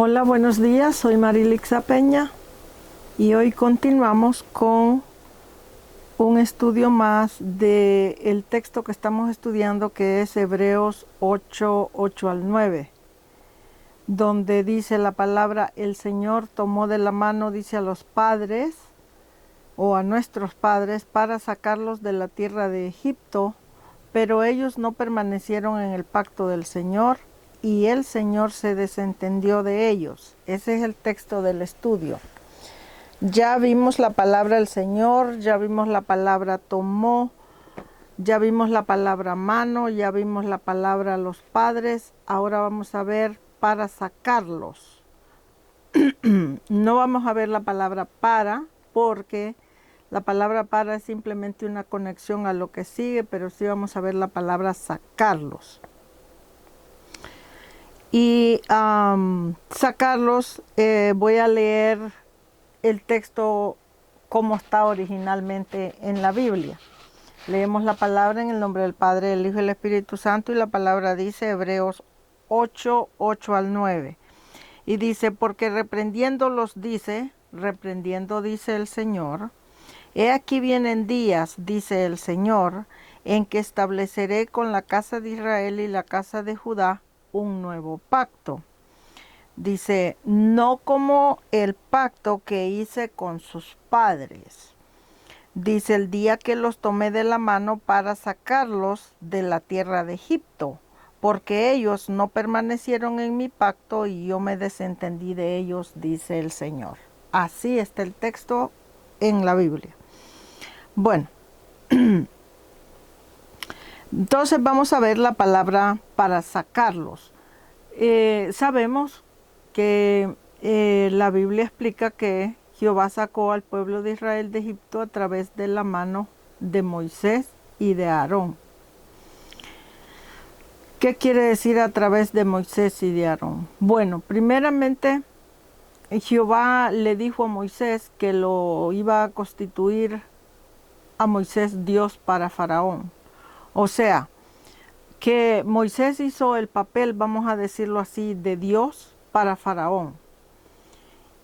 Hola, buenos días, soy Marilixa Peña y hoy continuamos con un estudio más del texto que estamos estudiando, que es Hebreos 8 al 9, donde dice la palabra: el Señor tomó de la mano, dice, a los padres o a nuestros padres para sacarlos de la tierra de Egipto, pero ellos no permanecieron en el pacto del Señor y el Señor se desentendió de ellos. Ese es el texto del estudio. Ya vimos la palabra el Señor, ya vimos la palabra tomó, ya vimos la palabra mano, ya vimos la palabra los padres. Ahora vamos a ver para sacarlos. No vamos a ver la palabra para, porque la palabra para es simplemente una conexión a lo que sigue, pero sí vamos a ver la palabra sacarlos. Y sacarlos, voy a leer el texto como está originalmente en la Biblia. Leemos la palabra en el nombre del Padre, del Hijo y del Espíritu Santo, y la palabra dice Hebreos 8 al 9. Y dice: porque reprendiéndolos dice, reprendiendo dice el Señor, he aquí vienen días, dice el Señor, en que estableceré con la casa de Israel y la casa de Judá un nuevo pacto. Dice, no como el pacto que hice con sus padres. Dice, el día que los tomé de la mano para sacarlos de la tierra de Egipto, porque ellos no permanecieron en mi pacto y yo me desentendí de ellos, dice el Señor. Así está el texto en la Biblia. Bueno, entonces vamos a ver la palabra para sacarlos. Sabemos que la Biblia explica que Jehová sacó al pueblo de Israel de Egipto a través de la mano de Moisés y de Aarón. ¿Qué quiere decir a través de Moisés y de Aarón? Bueno, primeramente Jehová le dijo a Moisés que lo iba a constituir a Moisés Dios para Faraón. O sea, que Moisés hizo el papel, vamos a decirlo así, de Dios para Faraón.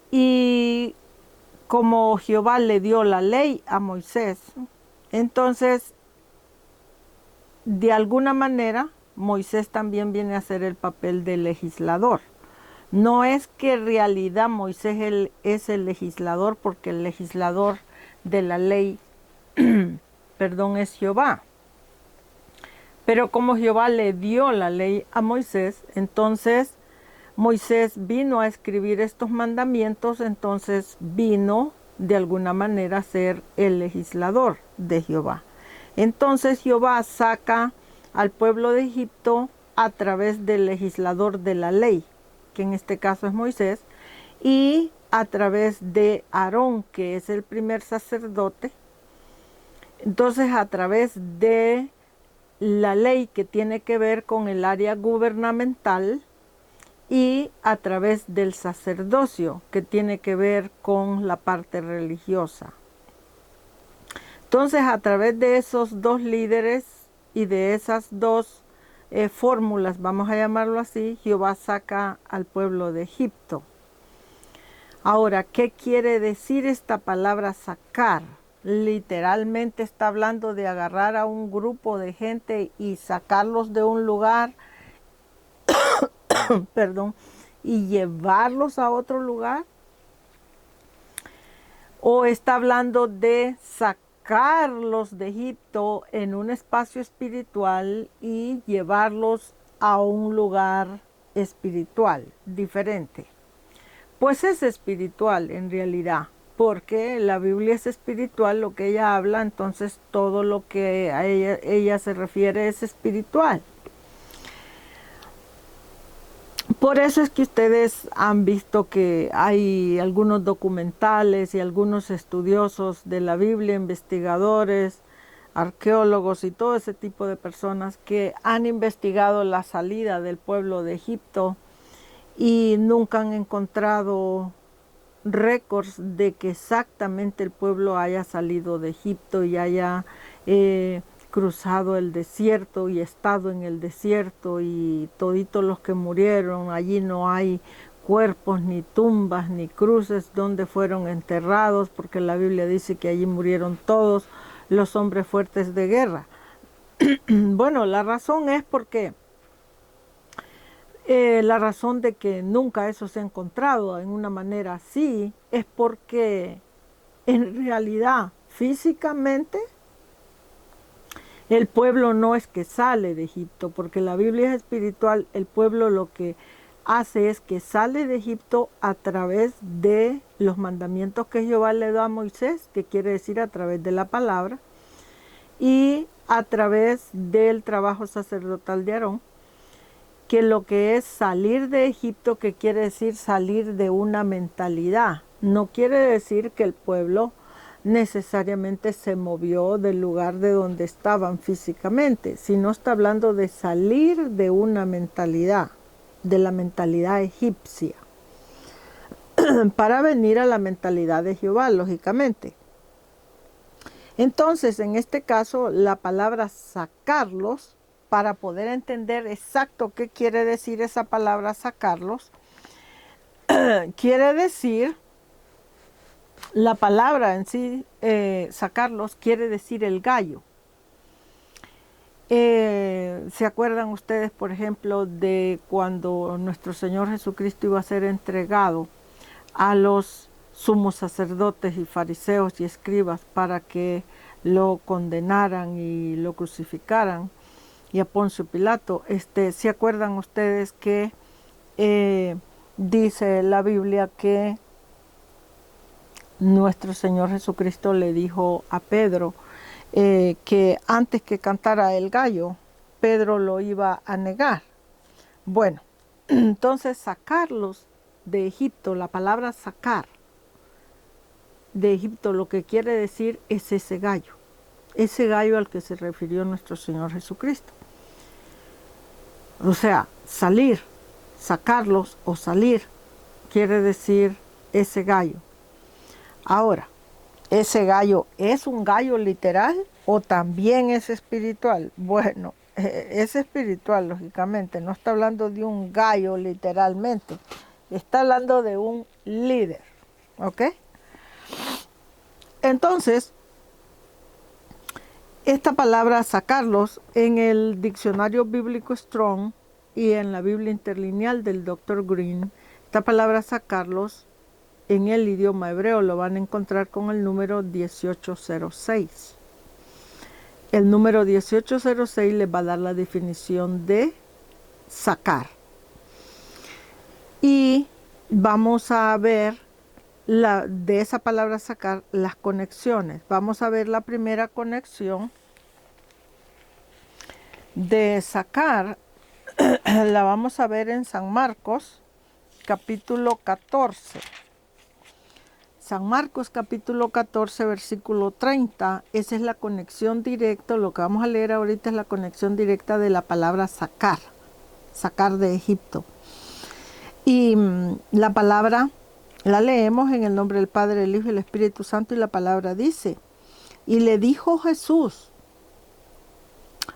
Y como Jehová le dio la ley a Moisés, entonces de alguna manera Moisés también viene a hacer el papel de legislador. No es que en realidad Moisés es el legislador, porque el legislador de la ley perdón, es Jehová. Pero como Jehová le dio la ley a Moisés, entonces Moisés vino a escribir estos mandamientos, entonces vino de alguna manera a ser el legislador de Jehová. Entonces Jehová saca al pueblo de Egipto a través del legislador de la ley, que en este caso es Moisés, y a través de Aarón, que es el primer sacerdote. Entonces, a través de la ley que tiene que ver con el área gubernamental, y a través del sacerdocio que tiene que ver con la parte religiosa. Entonces, a través de esos dos líderes y de esas dos fórmulas, vamos a llamarlo así, Jehová saca al pueblo de Egipto. Ahora, ¿qué quiere decir esta palabra sacar? Literalmente está hablando de agarrar a un grupo de gente y sacarlos de un lugar, perdón, y llevarlos a otro lugar. O está hablando de sacarlos de Egipto en un espacio espiritual y llevarlos a un lugar espiritual diferente. Pues es espiritual en realidad, porque la Biblia es espiritual, lo que ella habla, entonces todo lo que a ella se refiere es espiritual. Por eso es que ustedes han visto que hay algunos documentales y algunos estudiosos de la Biblia, investigadores, arqueólogos y todo ese tipo de personas que han investigado la salida del pueblo de Egipto y nunca han encontrado récords de que exactamente el pueblo haya salido de Egipto y haya cruzado el desierto y estado en el desierto, y toditos los que murieron, allí no hay cuerpos, ni tumbas, ni cruces donde fueron enterrados, porque la Biblia dice que allí murieron todos los hombres fuertes de guerra. Bueno, la razón es porque la razón de que nunca eso se ha encontrado en una manera así es porque en realidad físicamente el pueblo no es que sale de Egipto, porque la Biblia es espiritual. El pueblo lo que hace es que sale de Egipto a través de los mandamientos que Jehová le da a Moisés, que quiere decir a través de la palabra, y a través del trabajo sacerdotal de Aarón, que lo que es salir de Egipto, que quiere decir salir de una mentalidad. No quiere decir que el pueblo necesariamente se movió del lugar de donde estaban físicamente, sino está hablando de salir de una mentalidad, de la mentalidad egipcia, para venir a la mentalidad de Jehová, lógicamente. Entonces, en este caso, la palabra sacarlos, para poder entender exacto qué quiere decir esa palabra sacarlos, quiere decir, la palabra en sí, sacarlos, quiere decir el gallo. ¿Se acuerdan ustedes, por ejemplo, de cuando nuestro Señor Jesucristo iba a ser entregado a los sumos sacerdotes y fariseos y escribas para que lo condenaran y lo crucificaran, y a Poncio Pilato? ¿Se acuerdan ustedes que dice la Biblia que nuestro Señor Jesucristo le dijo a Pedro que antes que cantara el gallo, Pedro lo iba a negar? Bueno, entonces sacarlos de Egipto, la palabra sacar de Egipto, lo que quiere decir es ese gallo al que se refirió nuestro Señor Jesucristo. O sea, salir, sacarlos o salir, quiere decir ese gallo. Ahora, ¿ese gallo es un gallo literal o también es espiritual? Bueno, es espiritual, lógicamente. No está hablando de un gallo literalmente. Está hablando de un líder. ¿Ok? Entonces, esta palabra sacarlos en el diccionario bíblico Strong y en la Biblia interlineal del Dr. Green, esta palabra sacarlos en el idioma hebreo lo van a encontrar con el número 1806. El número 1806 les va a dar la definición de sacar. Y vamos a ver de esa palabra sacar las conexiones. Vamos a ver la primera conexión de sacar. La vamos a ver en San Marcos, capítulo 14. San Marcos capítulo 14, versículo 30, esa es la conexión directa, lo que vamos a leer ahorita es la conexión directa de la palabra sacar, sacar de Egipto. Y la palabra la leemos en el nombre del Padre, el Hijo y el Espíritu Santo, y la palabra dice, y le dijo Jesús,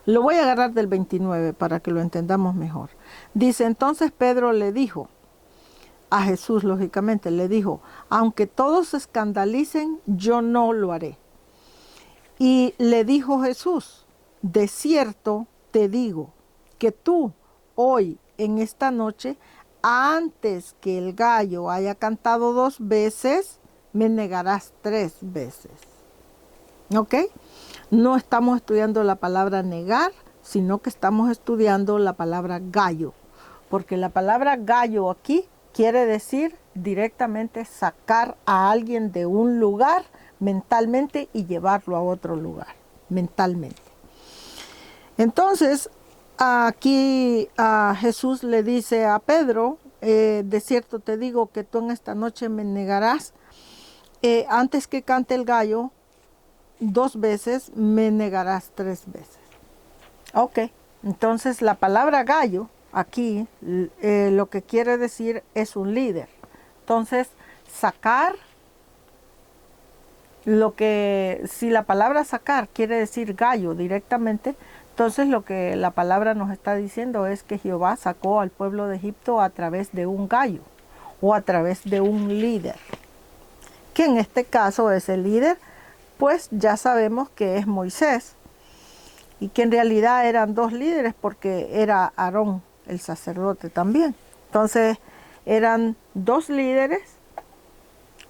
lo voy a agarrar del 29 para que lo entendamos mejor. Dice, entonces Pedro le dijo, a Jesús, lógicamente, le dijo, aunque todos se escandalicen, yo no lo haré. Y le dijo Jesús, de cierto te digo, que tú hoy, en esta noche, antes que el gallo haya cantado 2 veces, me negarás 3 veces. ¿Ok? No estamos estudiando la palabra negar, sino que estamos estudiando la palabra gallo. Porque la palabra gallo aquí quiere decir directamente sacar a alguien de un lugar mentalmente y llevarlo a otro lugar, mentalmente. Entonces, aquí Jesús le dice a Pedro, de cierto te digo que tú en esta noche me negarás, antes que cante el gallo, 2 veces, me negarás 3 veces. Ok, entonces la palabra gallo aquí lo que quiere decir es un líder. Entonces, sacar, si la palabra sacar quiere decir gallo directamente, entonces lo que la palabra nos está diciendo es que Jehová sacó al pueblo de Egipto a través de un gallo o a través de un líder, que en este caso ese líder, pues ya sabemos que es Moisés, y que en realidad eran dos líderes porque era Aarón, el sacerdote también. Entonces eran dos líderes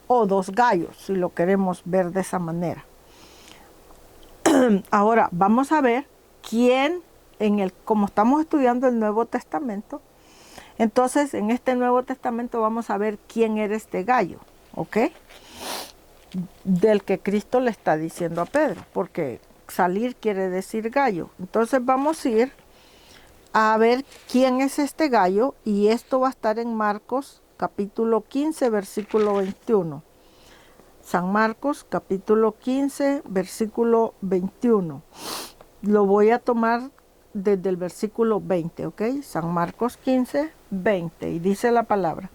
o dos gallos, si lo queremos ver de esa manera. Ahora vamos a ver quién, como estamos estudiando el Nuevo Testamento, entonces en este Nuevo Testamento vamos a ver quién era este gallo, ¿ok? Del que Cristo le está diciendo a Pedro, porque salir quiere decir gallo. Entonces vamos a ir a ver quién es este gallo, y esto va a estar en Marcos capítulo 15, versículo 21. San Marcos capítulo 15, versículo 21. Lo voy a tomar desde el versículo 20, ¿ok? San Marcos 15, 20, y dice la palabra: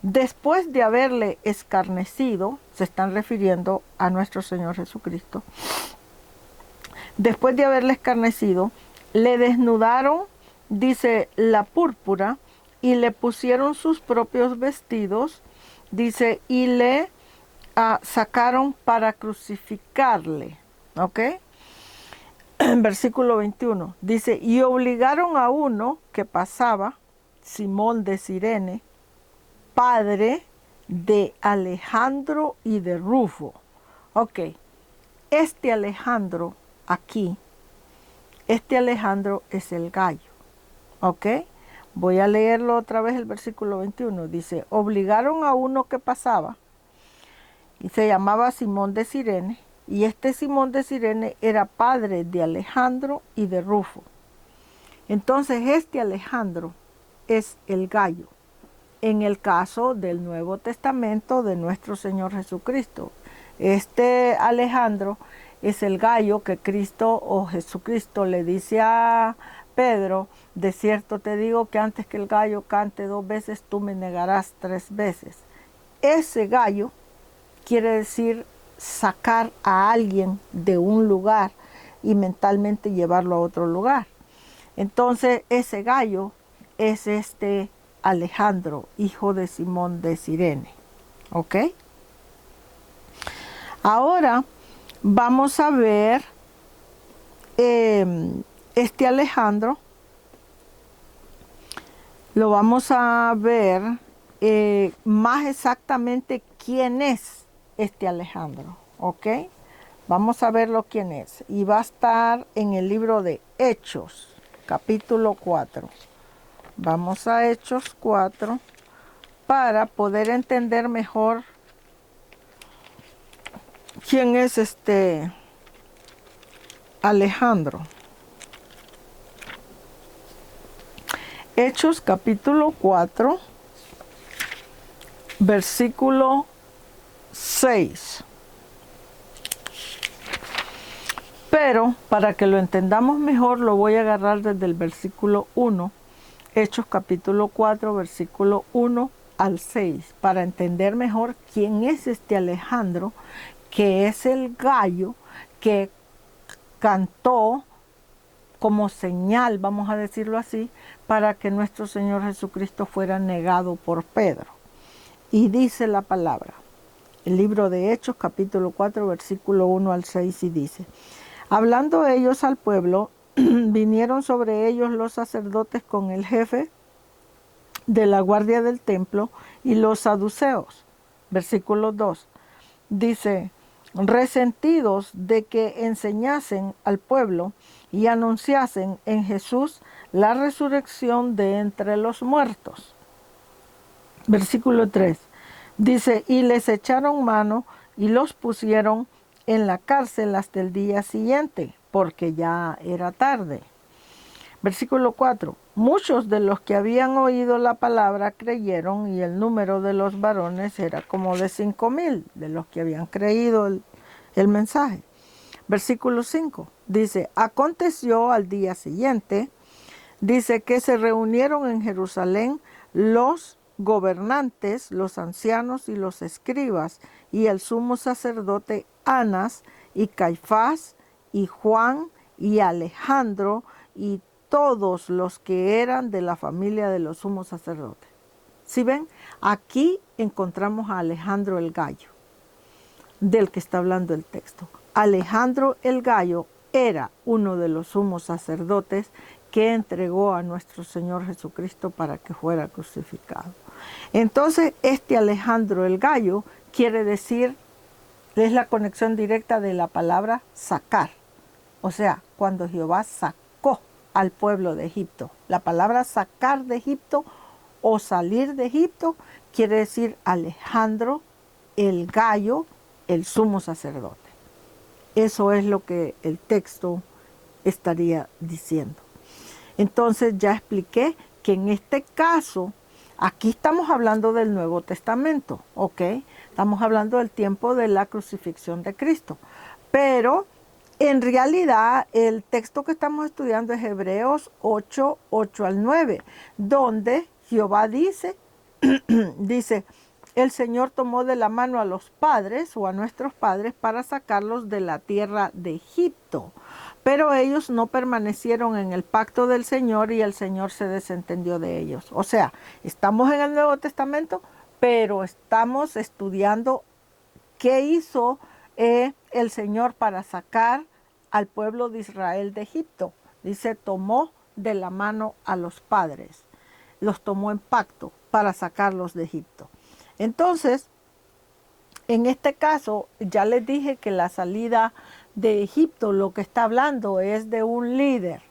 después de haberle escarnecido, se están refiriendo a nuestro Señor Jesucristo, después de haberle escarnecido, le desnudaron, dice, la púrpura, y le pusieron sus propios vestidos, dice, y le sacaron para crucificarle, ¿ok? Versículo 21, dice, y obligaron a uno que pasaba, Simón de Cirene, padre de Alejandro y de Rufo. Ok, este Alejandro aquí, este Alejandro es el gallo. Ok, voy a leerlo otra vez el versículo 21. Dice, obligaron a uno que pasaba y se llamaba Simón de Cirene, y este Simón de Cirene era padre de Alejandro y de Rufo. Entonces este Alejandro es el gallo en el caso del Nuevo Testamento de nuestro Señor Jesucristo. Este Alejandro es el gallo que Cristo o Jesucristo le dice a Pedro: de cierto te digo que antes que el gallo cante 2 veces, tú me negarás 3 veces. Ese gallo quiere decir sacar a alguien de un lugar y mentalmente llevarlo a otro lugar. Entonces ese gallo es este Alejandro, hijo de Simón de Cirene. ¿Ok? Ahora vamos a ver este Alejandro. Lo vamos a ver más exactamente quién es este Alejandro. ¿Ok? Vamos a verlo quién es. Y va a estar en el libro de Hechos, capítulo 4. Vamos a Hechos 4 para poder entender mejor quién es este Alejandro. Hechos capítulo 4, versículo 6. Pero para que lo entendamos mejor, lo voy a agarrar desde el versículo 1. Hechos capítulo 4, versículo 1 al 6, para entender mejor quién es este Alejandro, que es el gallo que cantó como señal, vamos a decirlo así, para que nuestro Señor Jesucristo fuera negado por Pedro. Y dice la palabra, el libro de Hechos capítulo 4, versículo 1 al 6, y dice: hablando ellos al pueblo, vinieron sobre ellos los sacerdotes con el jefe de la guardia del templo y los saduceos. Versículo 2. Dice: resentidos de que enseñasen al pueblo y anunciasen en Jesús la resurrección de entre los muertos. Versículo 3. Dice: y les echaron mano y los pusieron en la cárcel hasta el día siguiente, porque ya era tarde. Versículo 4. Muchos de los que habían oído la palabra creyeron, y el número de los varones era como de 5,000 de los que habían creído el mensaje. Versículo 5. Dice: aconteció al día siguiente, dice, que se reunieron en Jerusalén los gobernantes, los ancianos y los escribas, y el sumo sacerdote Anás, y Caifás, y Juan, y Alejandro, y todos los que eran de la familia de los sumos sacerdotes. ¿Sí ven? Aquí encontramos a Alejandro el Gallo, del que está hablando el texto. Alejandro el Gallo era uno de los sumos sacerdotes que entregó a nuestro Señor Jesucristo para que fuera crucificado. Entonces, este Alejandro el Gallo quiere decir, es la conexión directa de la palabra sacar. O sea, cuando Jehová sacó al pueblo de Egipto. La palabra sacar de Egipto o salir de Egipto quiere decir Alejandro el Gallo, el sumo sacerdote. Eso es lo que el texto estaría diciendo. Entonces ya expliqué que en este caso, aquí estamos hablando del Nuevo Testamento, ¿ok? Estamos hablando del tiempo de la crucifixión de Cristo. Pero en realidad el texto que estamos estudiando es Hebreos 8, 8 al 9, donde Jehová dice, dice, el Señor tomó de la mano a los padres o a nuestros padres para sacarlos de la tierra de Egipto. Pero ellos no permanecieron en el pacto del Señor y el Señor se desentendió de ellos. O sea, estamos en el Nuevo Testamento, pero estamos estudiando qué hizo el Señor para sacar al pueblo de Israel de Egipto. Dice, tomó de la mano a los padres. Los tomó en pacto para sacarlos de Egipto. Entonces, en este caso, ya les dije que la salida de Egipto, lo que está hablando es de un líder.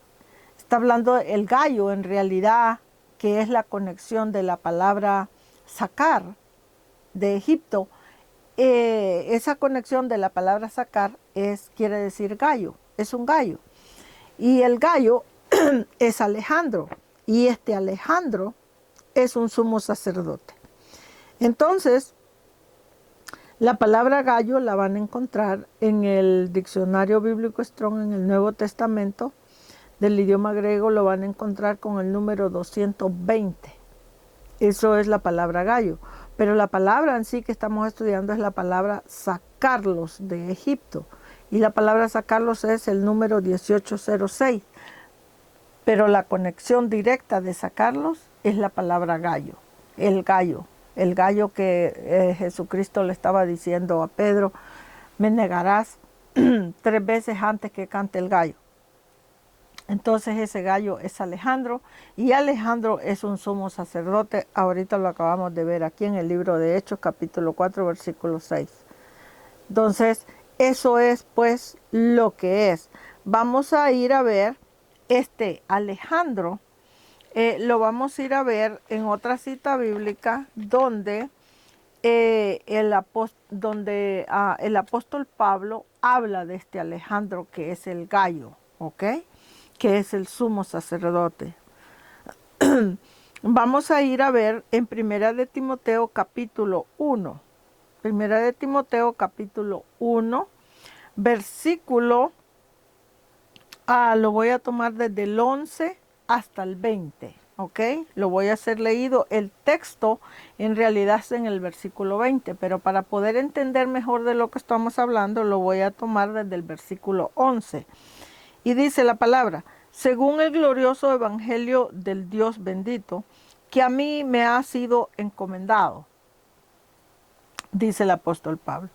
Está hablando el gallo, en realidad, que es la conexión de la palabra sacar de Egipto. Esa conexión de la palabra sacar quiere decir gallo, es un gallo. Y el gallo es Alejandro, y este Alejandro es un sumo sacerdote. Entonces, la palabra gallo la van a encontrar en el diccionario bíblico Strong en el Nuevo Testamento. Del idioma griego lo van a encontrar con el número 220. Eso es la palabra gallo. Pero la palabra en sí que estamos estudiando es la palabra sacarlos de Egipto. Y la palabra sacarlos es el número 1806. Pero la conexión directa de sacarlos es la palabra gallo. El gallo que Jesucristo le estaba diciendo a Pedro, me negarás 3 veces antes que cante el gallo. Entonces ese gallo es Alejandro, y Alejandro es un sumo sacerdote. Ahorita lo acabamos de ver aquí en el libro de Hechos, capítulo 4, versículo 6. Entonces, eso es pues lo que es. Vamos a ir a ver este Alejandro. Lo vamos a ir a ver en otra cita bíblica donde el apóstol Pablo habla de este Alejandro que es el gallo, ¿ok? Que es el sumo sacerdote. Vamos a ir a ver en Primera de Timoteo capítulo 1. Primera de Timoteo capítulo 1, versículo, lo voy a tomar desde el 11 hasta el 20, ¿ok? Lo voy a hacer leído. El texto en realidad es en el versículo 20, pero para poder entender mejor de lo que estamos hablando, lo voy a tomar desde el versículo 11. Y dice la palabra, según el glorioso evangelio del Dios bendito, que a mí me ha sido encomendado, dice el apóstol Pablo.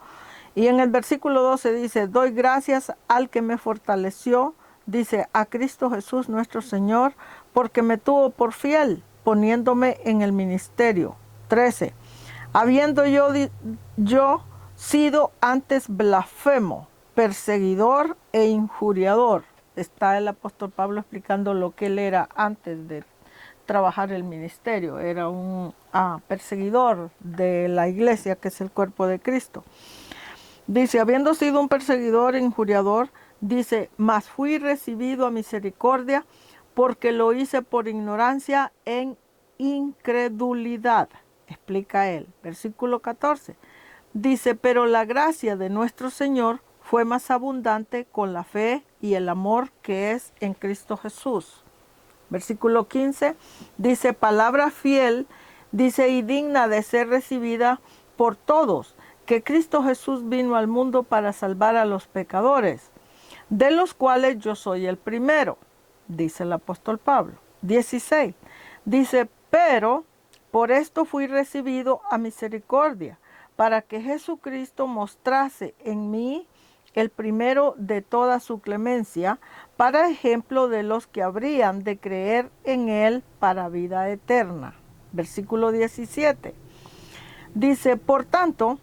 Y en el versículo 12 dice, doy gracias al que me fortaleció, dice, a Cristo Jesús nuestro Señor, porque me tuvo por fiel, poniéndome en el ministerio. 13. Habiendo yo sido antes blasfemo, perseguidor e injuriador. Está el apóstol Pablo explicando lo que él era antes de trabajar el ministerio. Era un perseguidor de la iglesia, que es el cuerpo de Cristo. Dice, habiendo sido un perseguidor e injuriador, dice, mas fui recibido a misericordia, porque lo hice por ignorancia en incredulidad. Explica él. Versículo 14. Dice, pero la gracia de nuestro Señor fue más abundante con la fe y el amor que es en Cristo Jesús. Versículo 15. Dice, palabra fiel, dice, y digna de ser recibida por todos, que Cristo Jesús vino al mundo para salvar a los pecadores, de los cuales yo soy el primero, dice el apóstol Pablo. 16. Dice, pero por esto fui recibido a misericordia, para que Jesucristo mostrase en mí el primero de toda su clemencia, para ejemplo de los que habrían de creer en él para vida eterna. Versículo 17. Dice, por tanto,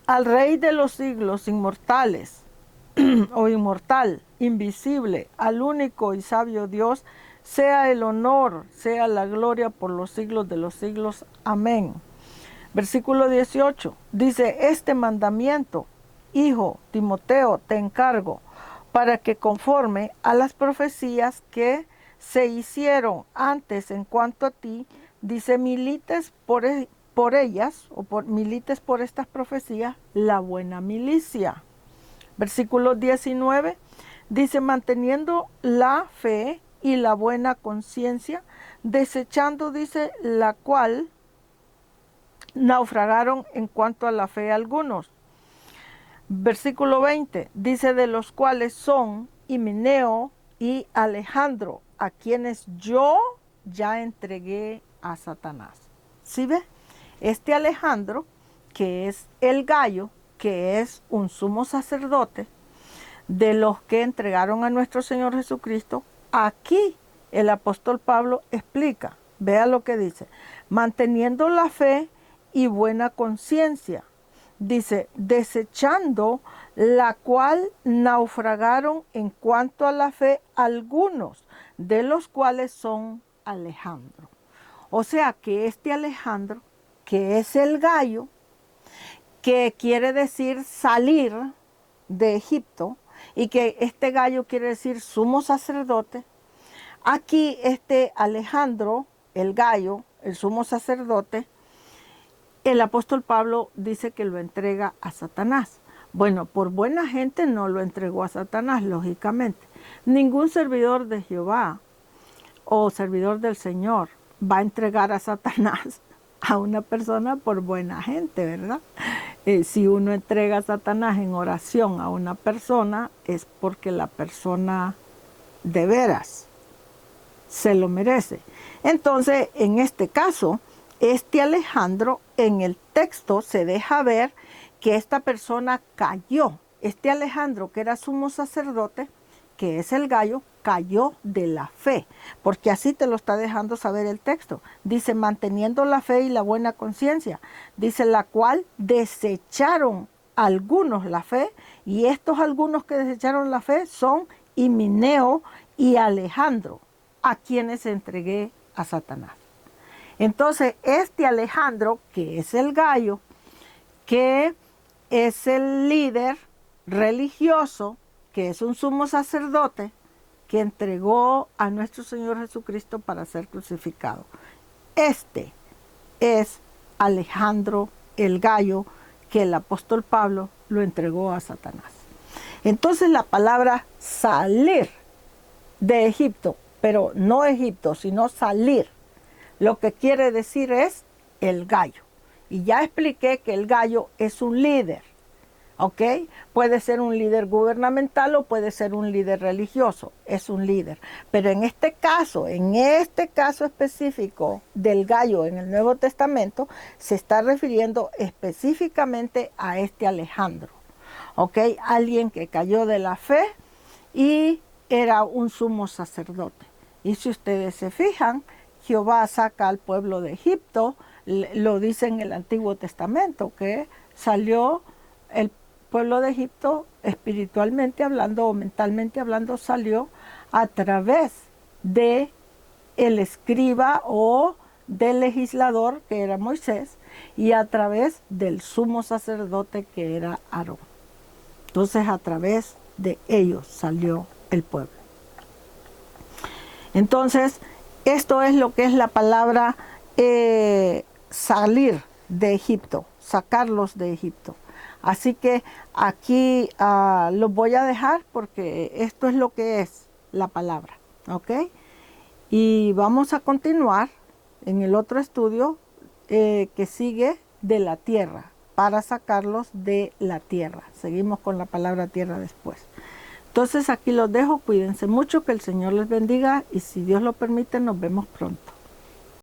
al Rey de los siglos inmortales, o inmortal, invisible, al único y sabio Dios, sea el honor, sea la gloria por los siglos de los siglos. Amén. Versículo 18 dice, este mandamiento, hijo Timoteo, te encargo, para que conforme a las profecías que se hicieron antes en cuanto a ti, dice, milites por ellas, milites por estas profecías, la buena milicia. Versículo 19 dice, manteniendo la fe y la buena conciencia, desechando, dice, la cual naufragaron en cuanto a la fe algunos. Versículo 20 dice, de los cuales son Himeneo y Alejandro, a quienes yo ya entregué a Satanás. ¿Sí ve? Este Alejandro, que es el gallo, que es un sumo sacerdote, de los que entregaron a nuestro Señor Jesucristo, aquí el apóstol Pablo explica, vea lo que dice, manteniendo la fe y buena conciencia, dice, desechando la cual naufragaron en cuanto a la fe algunos, de los cuales son Alejandro. O sea que este Alejandro, que es el gallo, que quiere decir salir de Egipto, y que este gallo quiere decir sumo sacerdote, aquí este Alejandro, el gallo, el sumo sacerdote, el apóstol Pablo dice que lo entrega a Satanás. Bueno, por buena gente no lo entregó a Satanás, lógicamente. Ningún servidor de Jehová o servidor del Señor va a entregar a Satanás a una persona por buena gente, ¿verdad? Si uno entrega a Satanás en oración a una persona, es porque la persona de veras se lo merece. Entonces, en este caso, este Alejandro, en el texto se deja ver que esta persona cayó. Este Alejandro, que era sumo sacerdote, que es el gallo, cayó de la fe, porque así te lo está dejando saber el texto. Dice, manteniendo la fe y la buena conciencia, dice, la cual desecharon algunos la fe, y estos algunos que desecharon la fe son Himeneo y Alejandro, a quienes entregué a Satanás. Entonces, este Alejandro, que es el gallo, que es el líder religioso, que es un sumo sacerdote, que entregó a nuestro Señor Jesucristo para ser crucificado. Este es Alejandro el gallo, que el apóstol Pablo lo entregó a Satanás. Entonces la palabra salir de Egipto, pero no Egipto, sino salir, lo que quiere decir es el gallo. Y ya expliqué que el gallo es un líder. ¿Ok? Puede ser un líder gubernamental o puede ser un líder religioso, es un líder. Pero en este caso específico del gallo en el Nuevo Testamento, se está refiriendo específicamente a este Alejandro. ¿Ok? Alguien que cayó de la fe y era un sumo sacerdote. Y si ustedes se fijan, Jehová saca al pueblo de Egipto, lo dice en el Antiguo Testamento, que salió el pueblo de Egipto, espiritualmente hablando o mentalmente hablando, salió a través de el escriba o del legislador, que era Moisés, y a través del sumo sacerdote, que era Aarón. Entonces, a través de ellos salió el pueblo. Entonces, esto es lo que es la palabra salir de Egipto, sacarlos de Egipto. Así que aquí los voy a dejar porque esto es lo que es la palabra, ¿ok? Y vamos a continuar en el otro estudio que sigue de la tierra, para sacarlos de la tierra. Seguimos con la palabra tierra después. Entonces aquí los dejo, cuídense mucho, que el Señor les bendiga y si Dios lo permite nos vemos pronto.